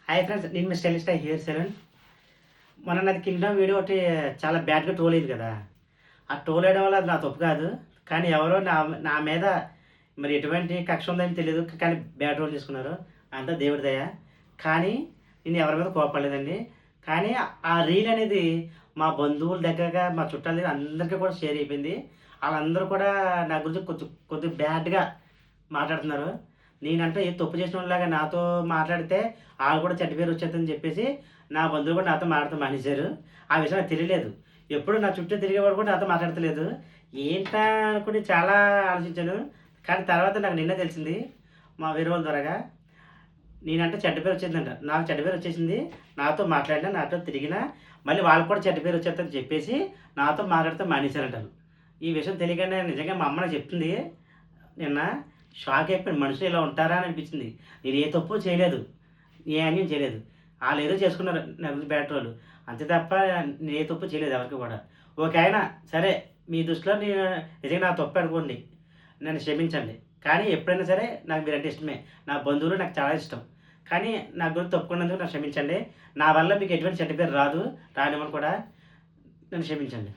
Hi friends, నేను మీ stylist hair salon. మొన్న నాది కింగ్డమ్ వీడియో ఒకటి చాలా బ్యాడ్గా ట్రోల్ అయింది కదా. ఆ ట్రోల్ వేయడం వల్ల అది నా తప్పు కాదు. కానీ ఎవరో నా నా మీద మరి ఎటువంటి కక్ష ఉందని తెలియదు, కానీ బ్యాడ్ ట్రోల్ చేసుకున్నారు. అంతా దేవుడి దయ. కానీ నేను ఎవరి మీద కోపడలేదండి. కానీ ఆ రీల్ అనేది మా బంధువుల దగ్గరగా, మా చుట్టాల దగ్గర అందరికీ కూడా షేర్ అయిపోయింది. వాళ్ళందరూ కూడా నా గురించి కొద్ది బ్యాడ్గా మాట్లాడుతున్నారు. నేనంటే ఏ తప్పు చేసిన వాళ్ళలాగా నాతో మాట్లాడితే వాళ్ళు కూడా చెడ్డ పేరు వచ్చేద్దని చెప్పేసి నా బంధువులు కూడా నాతో మాట్లాడటం మానేశారు. ఆ విషయం నాకు తెలియలేదు. ఎప్పుడు నా చుట్టూ తిరిగేవాడు కూడా నాతో మాట్లాడతలేదు. ఏంటా అనుకుని చాలా ఆలోచించాను. కానీ తర్వాత నాకు నిన్న తెలిసింది మా వేరే వాళ్ళ ద్వారాగా. నేనంటే చెడ్డ పేరు వచ్చేసిందంట. నాకు చెడ్డ పేరు వచ్చేసింది. నాతో మాట్లాడినా, నాతో తిరిగినా మళ్ళీ వాళ్ళకి కూడా చెడ్డ పేరు వచ్చేస్తుందని చెప్పేసి నాతో మాట్లాడితే మానేశారంటారు. ఈ విషయం తెలియగానే నిజంగా మా అమ్మ నాకు చెప్తుంది నిన్న. షాక్ అయిపోయింది. మనుషులు ఇలా ఉంటారా అని అనిపించింది. నేను ఏ తప్పు చేయలేదు, ఏ అన్యం చేయలేదు. వాళ్ళు ఏదో చేసుకున్నారు నా గురించి బ్యాటరోళ్ళు, అంతే తప్ప నేను ఏ తప్పు చేయలేదు ఎవరికి కూడా. ఓకే, అయినా సరే మీ దృష్టిలో నేను నిజంగా నా తప్పు అనుకోండి, నన్ను క్షమించండి. కానీ ఎప్పుడైనా సరే నాకు మీరంటే ఇష్టమే. నా బంధువులు నాకు చాలా ఇష్టం. కానీ నా గురించి తప్పుకున్నందుకు నాకు క్షమించండి. నా వల్ల మీకు ఎటువంటి చెడ్డ పేరు రాదు, రానివ్వను కూడా. నన్ను క్షమించండి.